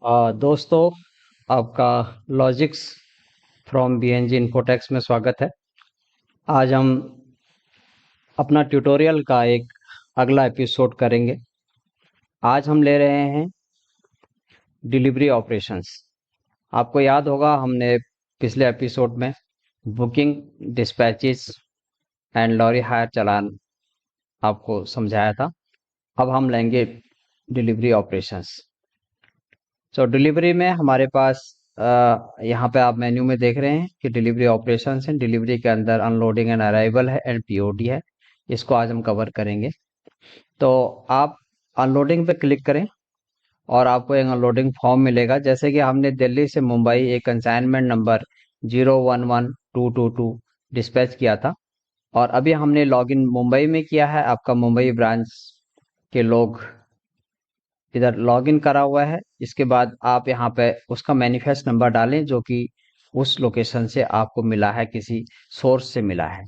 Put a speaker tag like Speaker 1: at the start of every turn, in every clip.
Speaker 1: दोस्तों, आपका logics from BNG इन्फोटेक्स में स्वागत है। आज हम अपना ट्यूटोरियल का एक अगला एपिसोड करेंगे। आज हम ले रहे हैं डिलीवरी ऑपरेशंस। आपको याद होगा हमने पिछले एपिसोड में booking, dispatches and lorry hire चालान आपको समझाया था। अब हम लेंगे डिलीवरी ऑपरेशंस। तो डिलीवरी में हमारे पास यहाँ पे आप मेन्यू में देख रहे हैं कि डिलीवरी ऑपरेशंस हैं। डिलीवरी के अंदर अनलोडिंग एंड अराइवल है एंड पीओडी है। इसको आज हम कवर करेंगे। तो आप अनलोडिंग पे क्लिक करें और आपको एक अनलोडिंग फॉर्म मिलेगा। जैसे कि हमने दिल्ली से मुंबई एक कंसाइनमेंट नंबर 011222 डिस्पैच किया था और अभी हमने लॉगिन मुंबई में किया है। आपका मुंबई ब्रांच के लोग इधर लॉगिन करा हुआ है। इसके बाद आप यहाँ पे उसका मैनिफेस्ट नंबर डालें जो कि उस लोकेशन से आपको मिला है, किसी सोर्स से मिला है।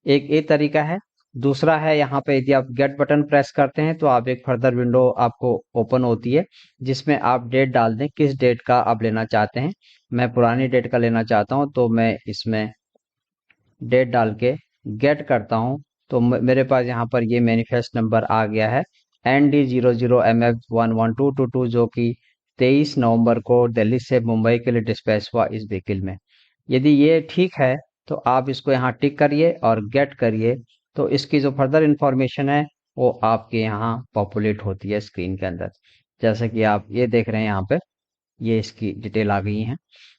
Speaker 1: एक ये तरीका है। दूसरा है, यहाँ पे यदि आप गेट बटन प्रेस करते हैं तो आप एक फर्दर विंडो आपको ओपन होती है जिसमें आप डेट डाल दें, किस डेट का आप लेना चाहते हैं। मैं पुरानी डेट का लेना चाहता हूँ तो मैं इसमें डेट डाल के गेट करता हूँ। तो मेरे पास यहाँ पर ये मैनिफेस्ट नंबर आ गया है ND00MF11222 जो कि 23 नवंबर को दिल्ली से मुंबई के लिए डिस्पैच हुआ इस व्हीकल में। यदि ये ठीक है तो आप इसको यहाँ टिक करिए और गेट करिए। तो इसकी जो फर्दर इंफॉर्मेशन है वो आपके यहाँ पॉपुलेट होती है स्क्रीन के अंदर। जैसे कि आप ये देख रहे हैं यहाँ पे ये इसकी डिटेल आ गई है।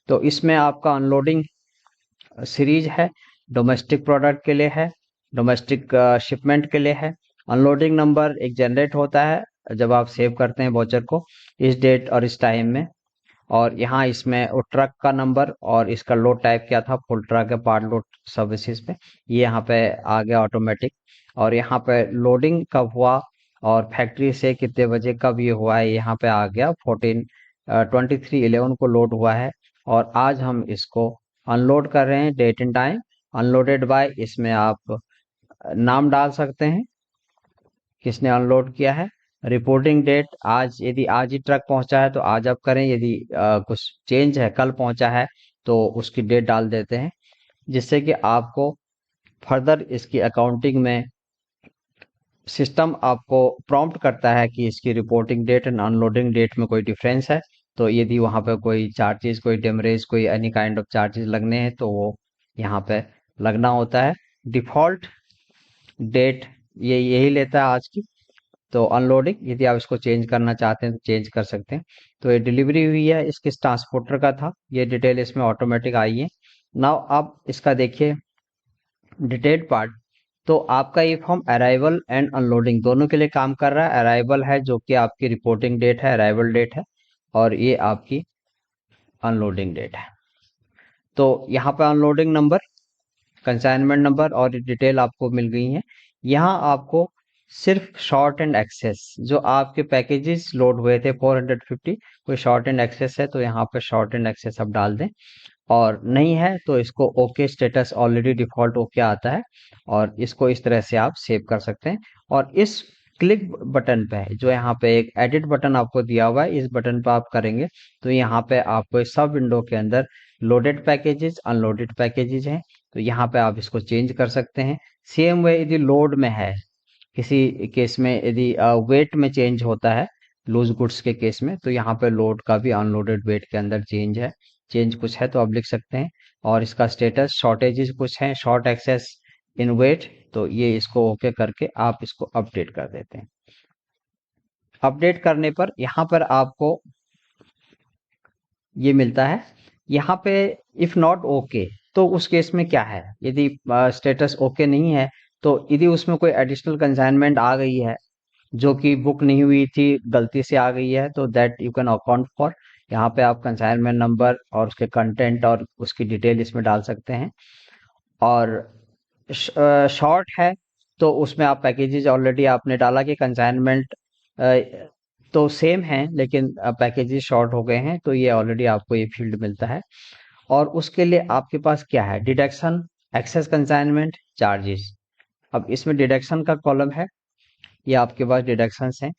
Speaker 1: तो इसमें आपका अनलोडिंग सीरीज है, डोमेस्टिक प्रोडक्ट के लिए है, डोमेस्टिक शिपमेंट के लिए है। अनलोडिंग नंबर एक जनरेट होता है जब आप सेव करते हैं वॉचर को इस डेट और इस टाइम में। और यहाँ इसमें वो ट्रक का नंबर और इसका लोड टाइप क्या था, फुल ट्रक है, पार्ट लोड सर्विसेज पे, ये यहाँ पे आ गया ऑटोमेटिक। और यहाँ पे लोडिंग कब हुआ और फैक्ट्री से कितने बजे कब ये हुआ है यहाँ पे आ गया। 23/11 को लोड हुआ है और आज हम इसको अनलोड कर रहे हैं। Date and time unloaded by, इसमें आप नाम डाल सकते हैं किसने अनलोड किया है। रिपोर्टिंग डेट आज, यदि आज ही ट्रक पहुंचा है तो आज आप करें। यदि कुछ चेंज है, कल पहुंचा है तो उसकी डेट डाल देते हैं जिससे कि आपको फर्दर इसकी अकाउंटिंग में सिस्टम आपको प्रॉम्प्ट करता है कि इसकी reporting date and unloading date में कोई डिफरेंस है। तो यदि वहां पे कोई चार्जेस, कोई डेमरेज, कोई एनी काइंड ऑफ चार्जेस लगने हैं तो वो यहाँ पे लगना होता है। डिफॉल्ट डेट ये यही लेता है आज की। तो अनलोडिंग, यदि आप इसको चेंज करना चाहते हैं तो चेंज कर सकते हैं। तो ये डिलीवरी हुई है, इसके ट्रांसपोर्टर का था, ये डिटेल इसमें ऑटोमेटिक आई है। नाउ आप इसका देखिए डिटेल्ड पार्ट। तो आपका ये फॉर्म अराइवल एंड अनलोडिंग दोनों के लिए काम कर रहा है। अराइवल है जो कि आपकी रिपोर्टिंग डेट है, अराइवल डेट है, और ये आपकी अनलोडिंग डेट है। तो यहाँ पे अनलोडिंग नंबर, कंसाइनमेंट नंबर और डिटेल आपको मिल गई है। यहाँ आपको सिर्फ शॉर्ट एंड एक्सेस जो आपके पैकेजेस लोड हुए थे 450, कोई शॉर्ट एंड एक्सेस है तो यहाँ पे शॉर्ट एंड एक्सेस आप डाल दें, और नहीं है तो इसको okay status already default okay आता है और इसको इस तरह से आप सेव कर सकते हैं। और इस क्लिक बटन पे है जो यहाँ पे एक एडिट बटन आपको दिया हुआ है, इस बटन पे आप करेंगे तो यहाँ पे आपको इस सब विंडो के अंदर लोडेड पैकेजेस, अनलोडेड पैकेजेस हैं, तो यहाँ पे आप इसको चेंज कर सकते हैं। सेम वे यदि लोड में है, किसी केस में यदि वेट में चेंज होता है लूज गुड्स के केस में, तो यहाँ पे लोड का भी अनलोडेड वेट के अंदर चेंज है, चेंज कुछ है तो आप लिख सकते हैं। और इसका स्टेटस शॉर्टेजेस कुछ हैं, शॉर्ट एक्सेस इन वेट, तो ये इसको ओके करके आप इसको अपडेट कर देते हैं। अपडेट करने पर यहाँ पर आपको ये मिलता है। यहाँ पे इफ नॉट ओके, तो उस केस में क्या है, यदि स्टेटस ओके नहीं है तो यदि उसमें कोई एडिशनल कंसाइनमेंट आ गई है जो कि बुक नहीं हुई थी, गलती से आ गई है, तो that you can account for. यहाँ पे आप कंसाइनमेंट नंबर और उसके कंटेंट और उसकी डिटेल इसमें डाल सकते हैं। और शॉर्ट है तो उसमें आप पैकेजेस ऑलरेडी आपने डाला कि कंसाइनमेंट तो सेम है लेकिन पैकेजेस शॉर्ट हो गए हैं, तो ये ऑलरेडी आपको ये फील्ड मिलता है। और उसके लिए आपके पास क्या है, डिडक्शन, एक्सेस कंसाइनमेंट, चार्जेस। अब इसमें डिडक्शन का कॉलम है, ये आपके पास डिडक्शंस हैं।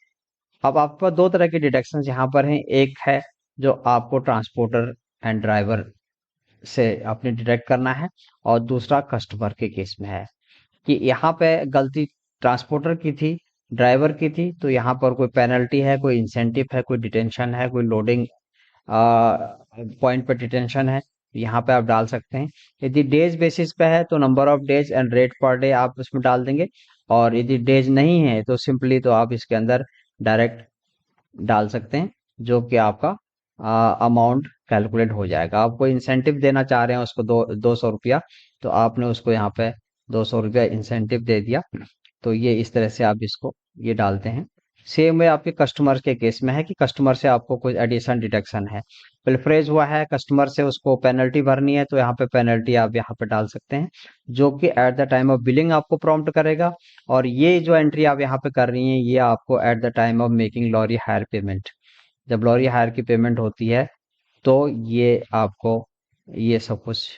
Speaker 1: अब आपके पास दो तरह के डिडक्शंस यहाँ पर हैं। एक है जो आपको ट्रांसपोर्टर एंड ड्राइवर से आपने डिडक्ट करना है, और दूसरा कस्टमर के केस में है कि यहाँ पे गलती ट्रांसपोर्टर की थी, ड्राइवर की थी, तो यहाँ पर कोई पेनल्टी है, कोई इंसेंटिव है, कोई डिटेंशन है, कोई लोडिंग पॉइंट पे डिटेंशन है, यहाँ पे आप डाल सकते हैं। यदि डेज बेसिस पे है तो number of days and rate per day आप उसमें डाल देंगे, और यदि डेज नहीं है तो सिंपली तो आप इसके अंदर डायरेक्ट डाल सकते हैं, जो कि आपका अमाउंट कैलकुलेट हो जाएगा। आप कोई इंसेंटिव देना चाह रहे हैं उसको 200 रुपया, तो आपने उसको यहाँ पे 200 रुपया इंसेंटिव दे दिया, तो ये इस तरह से आप इसको ये डालते हैं। सेम वे आपके कस्टमर के केस में है कि कस्टमर से आपको कोई एडिशन डिडक्शन है, पिलफरेज हुआ है कस्टमर से, उसको पेनल्टी भरनी है, तो यहाँ पे पेनल्टी आप यहाँ पे डाल सकते हैं, जो कि eight the time of billing आपको प्रॉम्प्ट करेगा। और ये जो एंट्री आप यहाँ पे कर रही हैं, ये आपको at the time of making lorry hire payment, जब लॉरी हायर की पेमेंट होती है, तो ये आपको ये सब कुछ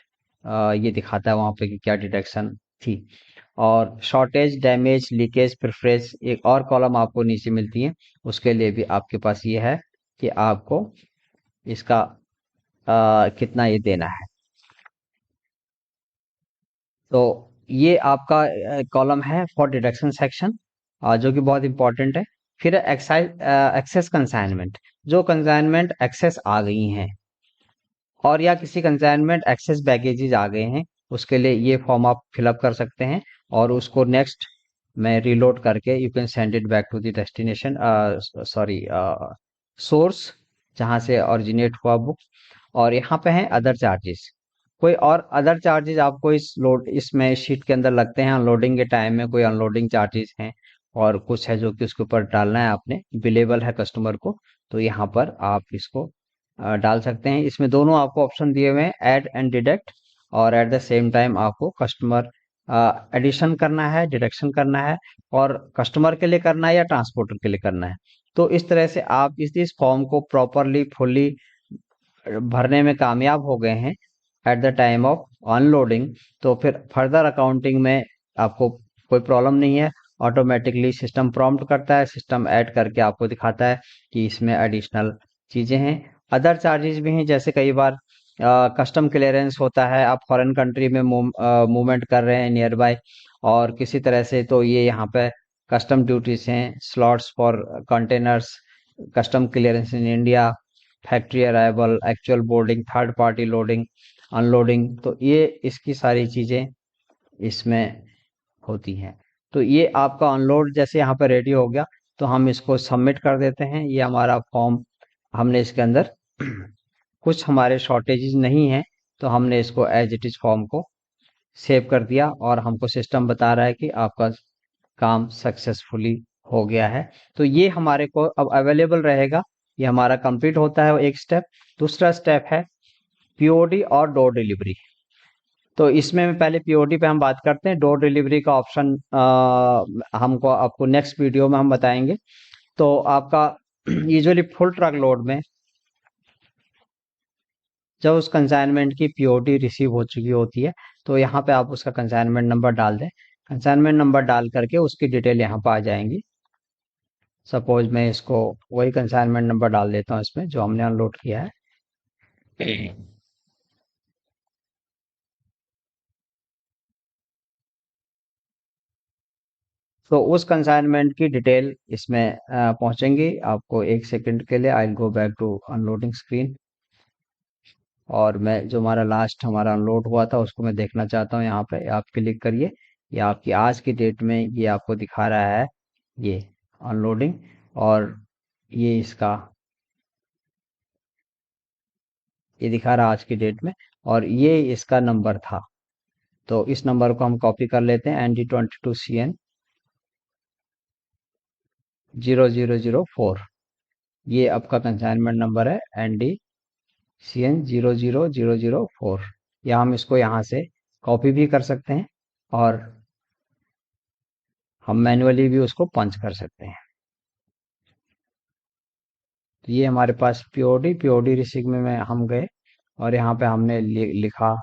Speaker 1: ये दिखाता है वहाँ पे कि क्या डिडक्शन थी। और शॉर्टेज, डैमेज, लीकेज, प्रिफरेंस एक और कॉलम आपको नीचे मिलती है, उसके लिए भी आपके पास ये है कि आपको इसका कितना ये देना है। तो ये आपका कॉलम है फॉर डिडक्शन सेक्शन, जो कि बहुत इंपॉर्टेंट है। फिर एक्साइज एक्सेस कंसाइनमेंट, जो कंसाइनमेंट एक्सेस आ गई हैं और या किसी कंसाइनमेंट एक्सेस बैगेजेस आ गए हैं, उसके लिए ये फॉर्म आप फिलअप कर सकते हैं, और उसको नेक्स्ट में रीलोड करके you can send it back to the destination, sorry source, जहाँ से ओरिजिनेट हुआ बुक। और यहाँ पे हैं अदर चार्जेस, कोई और अदर चार्जेस आपको इसमें शीट के अंदर लगते हैं, अनलोडिंग के टाइम में कोई अनलोडिंग चार्जेस हैं, और कुछ है जो कि उसके ऊपर डालना है आपने, बिलेबल है कस्टमर को, तो यहाँ पर आप इसको डाल सकते हैं। इसमें दोनों आपको ऑप्शन दिए हुए हैं, ऐड एंड डिडक्ट, और एट द सेम टाइम आपको कस्टमर एडिशन करना है, डिडक्शन करना है, और कस्टमर के लिए करना है या ट्रांसपोर्टर के लिए करना है। तो इस तरह से आप इस फॉर्म को प्रॉपरली फुल्ली भरने में कामयाब हो गए हैं eight the time of unloading, तो फिर फर्दर अकाउंटिंग में आपको कोई प्रॉब्लम नहीं है। ऑटोमेटिकली सिस्टम प्रॉम्प्ट करता है, सिस्टम ऐड करके आपको दिखाता है कि इसमें एडिशनल चीज़ें हैं। अदर चार्जेस भी हैं, जैसे कई बार कस्टम क्लियरेंस होता है, आप फॉरेन कंट्री में मूवमेंट कर रहे हैं नियर बाय, और किसी तरह से, तो ये यहाँ पे कस्टम ड्यूटीज हैं, slots for containers, custom clearance in India, factory arrival, actual boarding, third party loading, unloading, तो ये इसकी सारी चीज़ें इसमें होती हैं। तो ये आपका अनलोड जैसे यहाँ पे रेडी हो गया, तो हम इसको सबमिट कर देते हैं। ये हमारा फॉर्म, हमने इसके अंदर कुछ हमारे शॉर्टेजेस नहीं है, तो हमने इसको एज इट इज फॉर्म को सेव कर दिया, और हमको सिस्टम बता रहा है कि आपका काम सक्सेसफुली हो गया है। तो ये हमारे को अब अवेलेबल रहेगा, ये हमारा कंप्लीट होता है एक स्टेप। दूसरा स्टेप है पीओडी और डोर डिलीवरी। तो इसमें पहले पीओडी पे हम बात करते हैं, डोर डिलीवरी का ऑप्शन हमको आपको नेक्स्ट वीडियो में हम बताएंगे। तो आपका यूजुअली फुल ट्रक लोड में जब उस कंसाइनमेंट की पीओडी रिसीव हो चुकी होती है, तो यहाँ पे आप उसका कंसाइनमेंट नंबर डाल दें। कंसाइनमेंट नंबर डाल करके उसकी डिटेल यहाँ पर आ जाएंगी। सपोज मैं इसको वही कंसाइनमेंट नंबर डाल देता हूँ इसमें जो हमने अनलोड किया है। तो उस कंसाइनमेंट की डिटेल इसमें पहुंचेंगी आपको। एक सेकंड के लिए I will go back to unloading screen, और मैं जो हमारा लास्ट हमारा अनलोड हुआ था उसको मैं देखना चाहता हूँ। यहाँ पे आप क्लिक करिए, ये आपकी आज की डेट में ये आपको दिखा रहा है, ये अनलोडिंग, और ये इसका ये दिखा रहा है आज की डेट में, और ये इसका नंबर था। तो इस नंबर को हम कॉपी कर लेते हैं, ND22CN 0004, ये आपका कंसाइनमेंट नंबर है, ND CN 00004। या हम इसको यहाँ से कॉपी भी कर सकते हैं, और हम मैन्युअली भी उसको पंच कर सकते हैं। तो ये हमारे पास पीओडी रिसीव में हम गए, और यहाँ पे हमने लिखा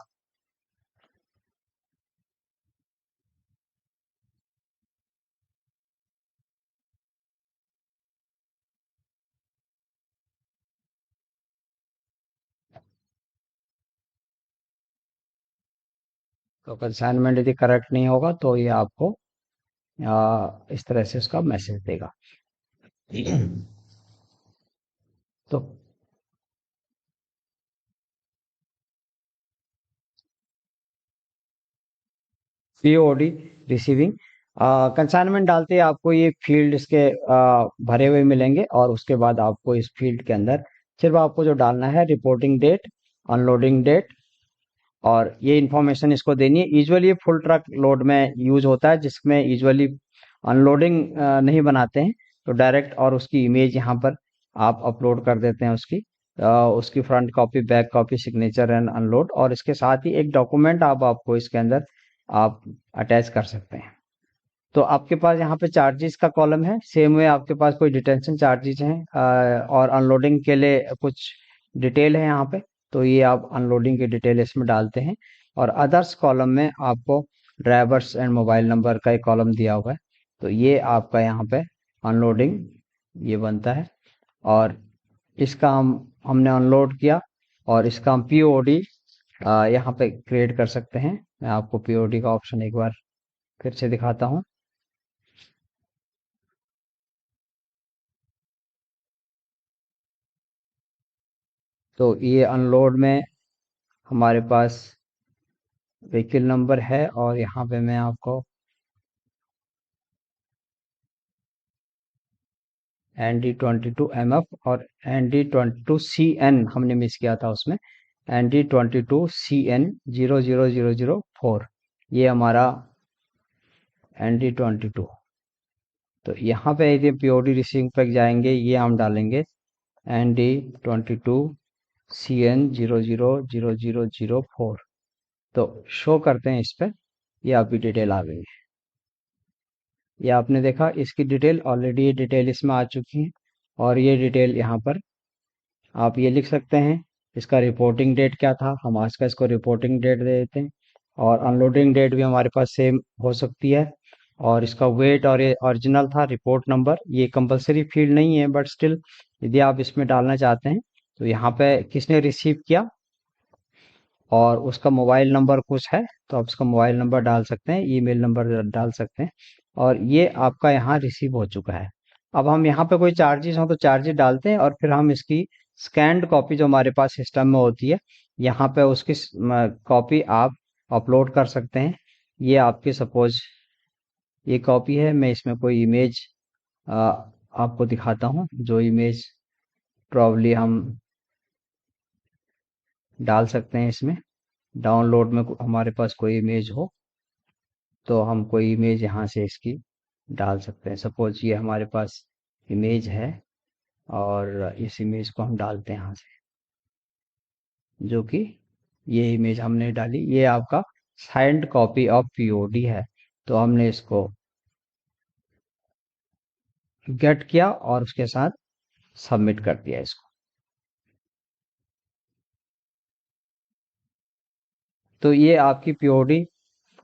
Speaker 1: तो कंसाइनमेंट यदि करेक्ट नहीं होगा तो ये आपको इस तरह से उसका मैसेज देगा। तो पीओडी रिसीविंग कंसाइनमेंट डालते ही आपको ये फील्ड इसके भरे हुए मिलेंगे, और उसके बाद आपको इस फील्ड के अंदर सिर्फ आपको जो डालना है रिपोर्टिंग डेट, अनलोडिंग डेट, और ये इन्फॉर्मेशन इसको देनी है। यूजुअली ये फुल ट्रक लोड में यूज होता है, जिसमें यूजुअली अनलोडिंग नहीं बनाते हैं, तो डायरेक्ट और उसकी इमेज यहाँ पर आप अपलोड कर देते हैं उसकी, उसकी front copy, back copy, signature and unload, और इसके साथ ही एक डॉक्यूमेंट आप आपको इसके अंदर आप अटैच कर सकते हैं। तो आपके पास यहाँ पे चार्जेस का कॉलम है, सेम वे आपके पास कोई डिटेंशन चार्जेस हैं और अनलोडिंग के लिए कुछ डिटेल है यहाँ पे, तो ये आप अनलोडिंग की डिटेल इसमें डालते हैं। और अदर्स कॉलम में आपको ड्राइवर्स एंड मोबाइल नंबर का एक कॉलम दिया हुआ है, तो ये आपका यहाँ पे अनलोडिंग ये बनता है। और इसका हमने अनलोड किया, और इसका हम पीओडी यहाँ पे क्रिएट कर सकते हैं। मैं आपको पीओडी का ऑप्शन एक बार फिर से दिखाता हूँ। तो ये अनलोड में हमारे पास व्हीकल नंबर है, और यहाँ पे मैं आपको ND22MF और ND22CN हमने मिस किया था उसमें, ND22CN 00004, ये हमारा ND22। तो यहाँ पे यदि पीओडी रिसीविंग पे जाएंगे, ये हम डालेंगे ND22CN 00004। तो शो करते हैं इस पर, ये आपकी डिटेल आ गई है। ये आपने देखा, इसकी डिटेल ऑलरेडी, ये डिटेल इसमें आ चुकी है। और ये डिटेल यहाँ पर आप ये लिख सकते हैं, इसका रिपोर्टिंग डेट क्या था, हम आज का इसको रिपोर्टिंग डेट दे देते हैं। और अनलोडिंग डेट भी हमारे पास सेम हो सकती है। और इसका वेट, और ये ओरिजिनल था, रिपोर्ट नंबर ये कंपलसरी फील्ड नहीं है, बट स्टिल यदि आप इसमें डालना चाहते हैं, तो यहाँ पे किसने रिसीव किया और उसका मोबाइल नंबर कुछ है, तो आप उसका मोबाइल नंबर डाल सकते हैं, ईमेल नंबर डाल सकते हैं। और ये आपका यहाँ रिसीव हो चुका है। अब हम यहाँ पे कोई चार्जेस हो तो चार्जेस डालते हैं, और फिर हम इसकी स्कैन्ड कॉपी जो हमारे पास सिस्टम में होती है, यहाँ पे उसकी कॉपी आप अपलोड कर सकते हैं। ये आपकी सपोज ये कॉपी है, मैं इसमें कोई इमेज आपको दिखाता हूँ, जो इमेज प्रॉब्ली हम डाल सकते हैं इसमें। डाउनलोड में हमारे पास कोई इमेज हो, तो हम कोई इमेज यहाँ से इसकी डाल सकते हैं। सपोज ये हमारे पास इमेज है, और इस इमेज को हम डालते हैं यहाँ से, जो कि ये इमेज हमने डाली, ये आपका साइंड कॉपी ऑफ पीओडी है। तो हमने इसको गेट किया और उसके साथ सबमिट कर दिया इसको। तो ये आपकी पीओडी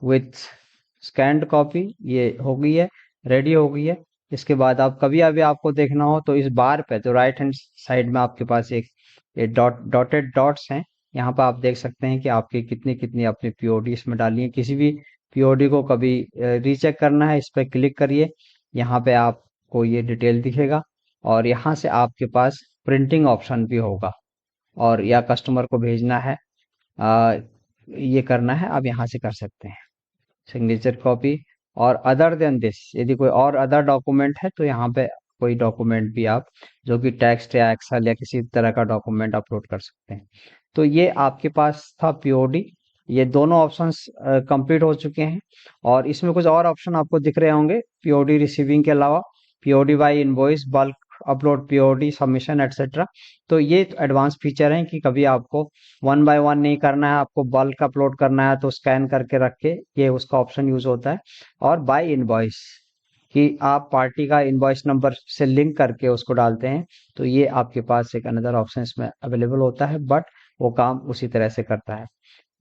Speaker 1: विथ स्कैन्ड कॉपी ये हो गई है, रेडी हो गई है। इसके बाद आप कभी अभी आपको देखना हो, तो इस बार पे तो राइट हैंड साइड में आपके पास एक ये डॉटेड डॉट्स हैं, यहाँ पर आप देख सकते हैं कि आपकी कितनी कितनी अपनी पीओडी इसमें डाली है। किसी भी पीओडी को कभी रीचेक करना है, इस पर क्लिक करिए, यहाँ पे आपको ये डिटेल दिखेगा, और यहाँ से आपके पास प्रिंटिंग ऑप्शन भी होगा, और या कस्टमर को भेजना है, आ, ये करना है, आप यहाँ से कर सकते हैं सिग्नेचर कॉपी। और अदर देन दिस, यदि कोई और अदर डॉक्यूमेंट है, तो यहाँ पे कोई डॉक्यूमेंट भी आप, जो कि टेक्स्ट या एक्सेल या किसी तरह का डॉक्यूमेंट अपलोड कर सकते हैं। तो ये आपके पास था पीओडी। ये दोनों ऑप्शंस कंप्लीट हो चुके हैं, और इसमें कुछ और ऑप्शन आपको दिख रहे होंगे पीओडी रिसीविंग के अलावा, POD by invoice, bulk upload, POD submission etcetera. तो ये एडवांस फीचर हैं कि कभी आपको वन बाय वन नहीं करना है, आपको बल्क अपलोड करना है तो स्कैन करके रख के ये उसका ऑप्शन यूज होता है। और बाय इनवॉइस, कि आप पार्टी का इनवॉइस नंबर से लिंक करके उसको डालते हैं, तो ये आपके पास एक अनदर ऑप्शन इसमें अवेलेबल होता है, बट वो काम उसी तरह से करता है।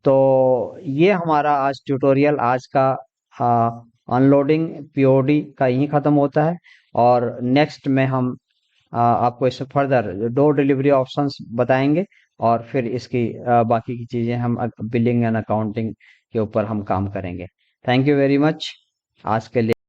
Speaker 1: तो ये हमारा आज ट्यूटोरियल, आज का अनलोडिंग पीओडी का यही खत्म होता है। और नेक्स्ट में हम आपको इसमें फर्दर डोर डिलीवरी ऑप्शंस बताएंगे, और फिर इसकी बाकी की चीज़ें हम बिलिंग एंड अकाउंटिंग के ऊपर हम काम करेंगे। थैंक यू वेरी मच आज के लिए।